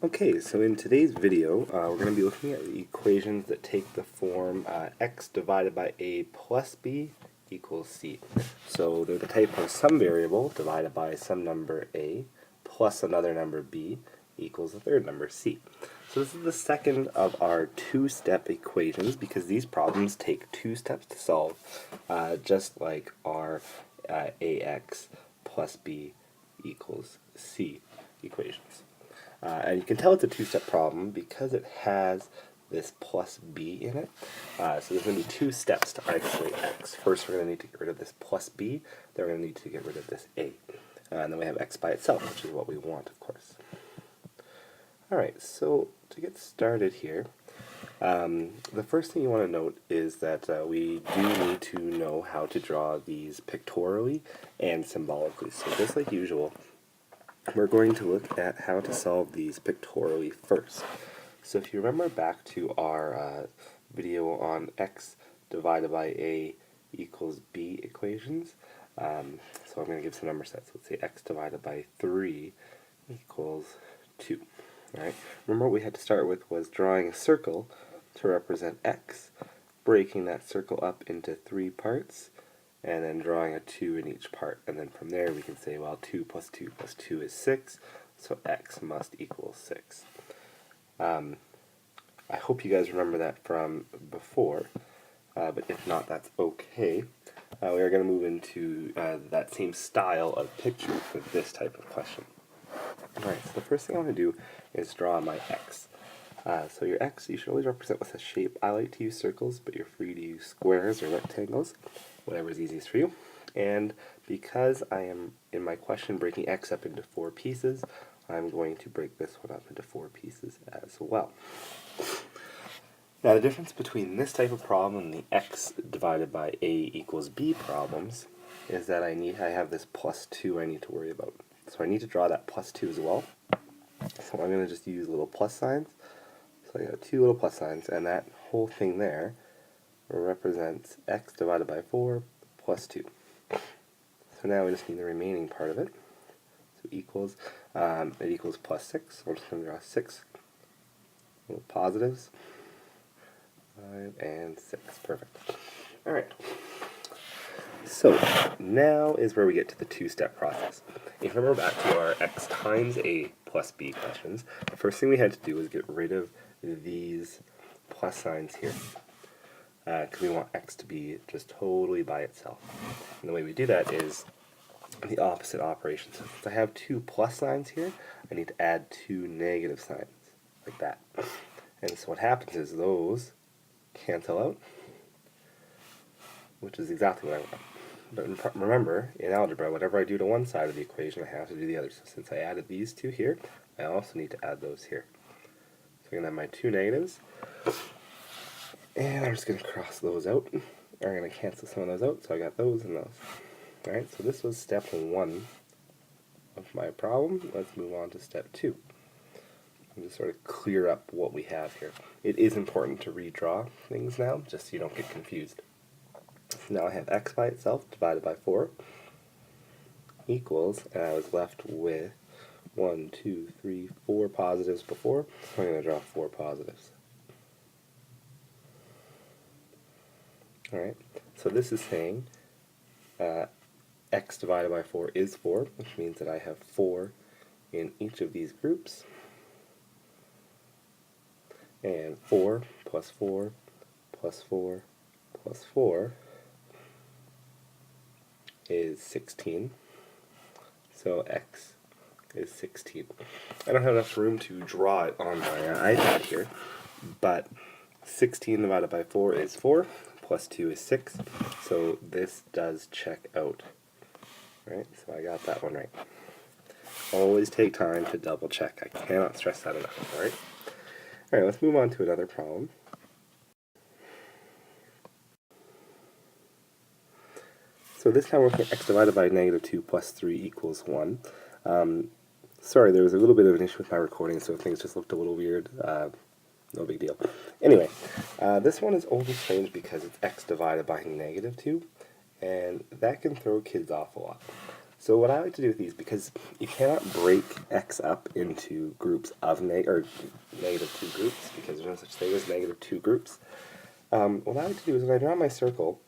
Okay, so in today's video, we're going to be looking at the equations that take the form x divided by a plus b equals c. So they're the type of some variable divided by some number a plus another number b equals a third number c. So this is the second of our two-step equations because these problems take 2 steps to solve, just like our ax plus b equals c equations. And you can tell it's a two-step problem because it has this plus b in it. So there's going to be 2 steps to isolate x. First, we're going to need to get rid of this plus b. Then we're going to need to get rid of this a. And then we have x by itself, which is what we want, of course. Alright, so to get started here, the first thing you want to note is that we do need to know how to draw these pictorially and symbolically. So just like usual, we're going to look at how to solve these pictorially first. So if you remember back to our video on x divided by a equals b equations, so I'm going to give some number sets. Let's say x divided by 3 equals 2. Right? Remember what we had to start with was drawing a circle to represent x, breaking that circle up into 3 parts, and then drawing a 2 in each part. And then from there we can say, well, 2 plus 2 plus 2 is 6, so x must equal 6. I hope you guys remember that from before, but if not, that's okay. We are going to move into that same style of picture for this type of question. Alright, so the first thing I want to do is draw my x. So your x, you should always represent with a shape. I like to use circles, but you're free to use squares or rectangles, whatever is easiest for you. And because I am, in my question, breaking x up into 4 pieces, I'm going to break this one up into 4 pieces as well. Now the difference between this type of problem and the x divided by a equals b problems is that I have this plus 2 I need to worry about. So I need to draw that plus 2 as well. So I'm going to just use little plus signs. So I got 2 little plus signs, and that whole thing there represents x divided by 4 plus 2. So now we just need the remaining part of it. So it equals plus 6. So we're just going to draw 6 little positives. 5 and 6. Perfect. Alright. So now is where we get to the 2-step process. If you remember back to our x times a plus b questions, the first thing we had to do was get rid of these plus signs here, because we want x to be just totally by itself. And the way we do that is the opposite operation. So since I have 2 plus signs here, I need to add 2 negative signs, like that. And so what happens is those cancel out, which is exactly what I want. But remember, in algebra, whatever I do to one side of the equation, I have to do the other. So since I added these 2 here, I also need to add those here. So I'm going to have my 2 negatives, and I'm just going to cross those out. I'm going to cancel some of those out, so I got those and those. Alright, so this was step 1 of my problem. Let's move on to step 2. And just sort of clear up what we have here. It is important to redraw things now, just so you don't get confused. Now I have x by itself divided by 4 equals, and I was left with 1, 2, 3, 4 positives before, so I'm going to draw 4 positives. Alright, so this is saying x divided by 4 is 4, which means that I have 4 in each of these groups. And 4 plus 4 plus 4 plus 4 is 16. So x is 16. I don't have enough room to draw it on my iPad here, but 16 divided by 4 is 4, plus 2 is 6, so this does check out. Right? So I got that one right. Always take time to double check. I cannot stress that enough. Alright? Alright, let's move on to another problem. So this time we're looking at x divided by negative 2 plus 3 equals 1. Sorry, there was a little bit of an issue with my recording, so things just looked a little weird. No big deal. Anyway, this one is only strange because it's x divided by negative 2, and that can throw kids off a lot. So what I like to do with these, because you cannot break x up into groups of negative 2 groups, because there's no such thing as negative 2 groups, what I like to do is when I draw my circle,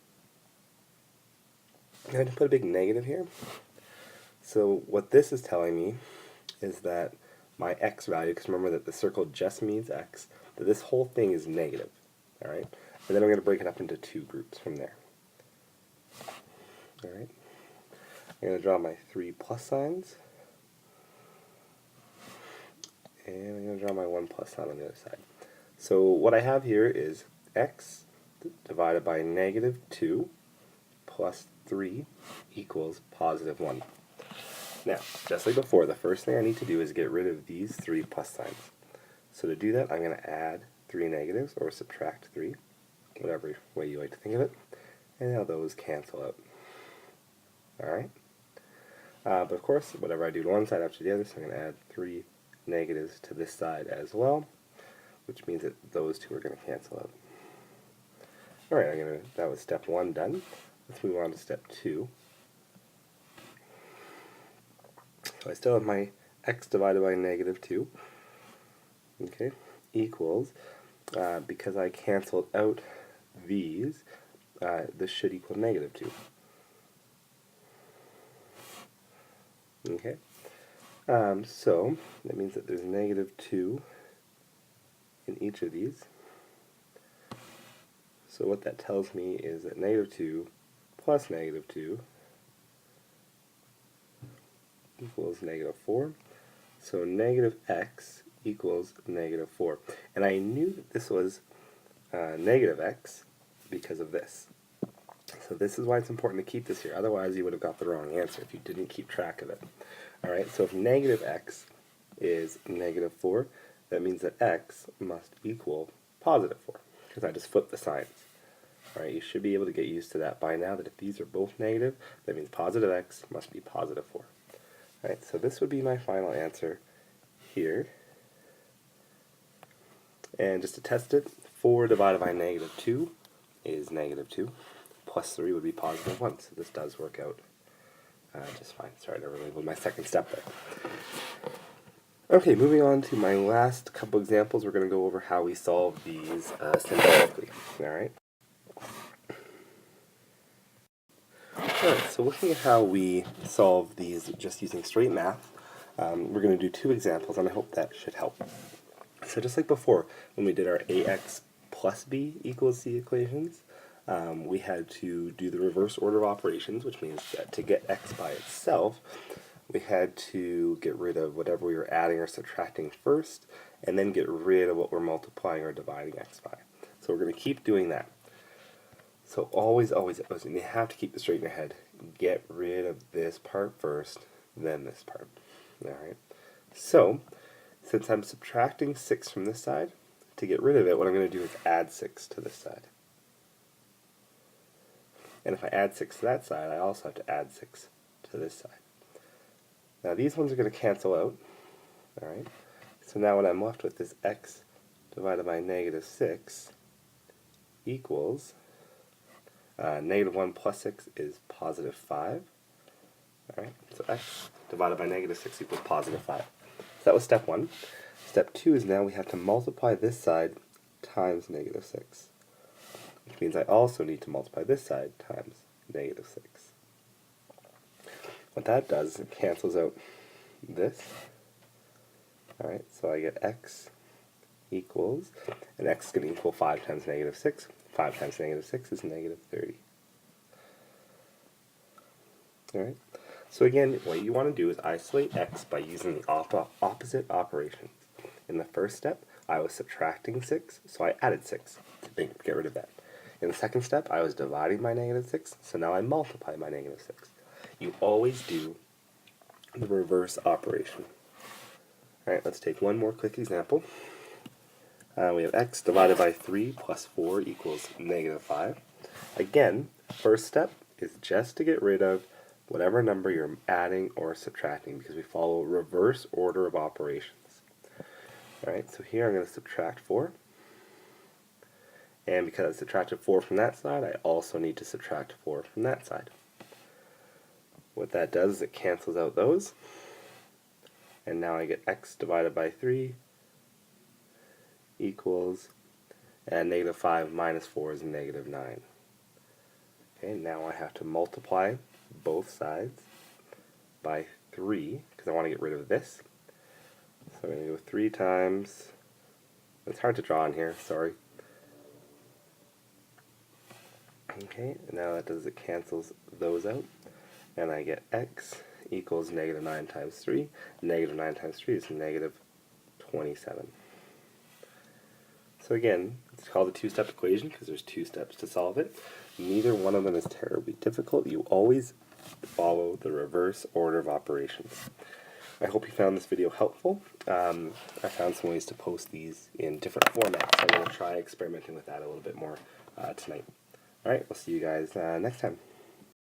I'm going to put a big negative here. So what this is telling me is that my x value, because remember that the circle just means x, that this whole thing is negative. Alright? And then I'm going to break it up into 2 groups from there. Alright? I'm going to draw my 3 plus signs, and I'm going to draw my 1 plus sign on the other side. So what I have here is x divided by negative 2 plus 3 equals positive 1. Now, just like before, the first thing I need to do is get rid of these 3 plus signs. So to do that, I'm going to add 3 negatives, or subtract 3, whatever way you like to think of it, and now those cancel out. Alright? But of course, whatever I do to one side after the other, so I'm going to add 3 negatives to this side as well, which means that those two are going to cancel out. Alright, that was step 1 done. Let's move on to step 2. So I still have my x divided by negative 2, okay, equals, because I canceled out these, this should equal negative 2. Okay, so that means that there's negative 2 in each of these. So what that tells me is that negative 2 plus negative 2 equals negative 4. So negative x equals negative 4. And I knew that this was negative x because of this. So this is why it's important to keep this here. Otherwise you would have got the wrong answer if you didn't keep track of it. Alright, so if negative x is negative 4, that means that x must equal positive 4, because I just flipped the signs. Alright, you should be able to get used to that by now, that if these are both negative, that means positive x must be positive 4. Alright, so this would be my final answer here. And just to test it, 4 divided by negative 2 is negative 2. Plus 3 would be positive 1, so this does work out just fine. Sorry, I never labeled my second step there. Okay, moving on to my last couple examples, we're going to go over how we solve these symbolically. Alright? Alright, so looking at how we solve these just using straight math, we're going to do 2 examples, and I hope that should help. So just like before, when we did our ax plus b equals c equations, we had to do the reverse order of operations, which means that to get x by itself, we had to get rid of whatever we were adding or subtracting first, and then get rid of what we're multiplying or dividing x by. So we're going to keep doing that. So always, and you have to keep this straight in your head, get rid of this part first, then this part. Alright, so since I'm subtracting 6 from this side, to get rid of it, what I'm going to do is add 6 to this side. And if I add 6 to that side, I also have to add 6 to this side. Now these ones are going to cancel out. Alright, so now what I'm left with is x divided by negative 6 equals, negative 1 plus 6 is positive 5. Alright, so x divided by negative 6 equals positive 5. So that was step 1. Step 2 is now we have to multiply this side times negative 6. Which means I also need to multiply this side times negative 6. What that does is it cancels out this. Alright, so I get x equals, and x is going to equal 5 times negative 6. 5 times negative 6 is negative 30. Alright, so again, what you want to do is isolate x by using the opposite operations. In the first step, I was subtracting 6, so I added 6 to get rid of that. In the second step, I was dividing my negative 6, so now I multiply my negative 6. You always do the reverse operation. Alright, let's take one more quick example. We have x divided by 3 plus 4 equals negative 5. Again, first step is just to get rid of whatever number you're adding or subtracting, because we follow reverse order of operations. Alright, so here I'm going to subtract 4. And because I subtracted 4 from that side, I also need to subtract 4 from that side. What that does is it cancels out those, and now I get x divided by 3 equals, and negative 5 minus 4 is negative 9. Okay, now I have to multiply both sides by 3, because I want to get rid of this. So I'm going to go 3 times, it's hard to draw in here, sorry. Okay, now that does, it cancels those out, and I get x equals negative 9 times 3. Negative 9 times 3 is negative 27. So again, it's called a two-step equation because there's 2 steps to solve it. Neither one of them is terribly difficult. You always follow the reverse order of operations. I hope you found this video helpful. I found some ways to post these in different formats. I'm going to try experimenting with that a little bit more tonight. Alright, we'll see you guys next time.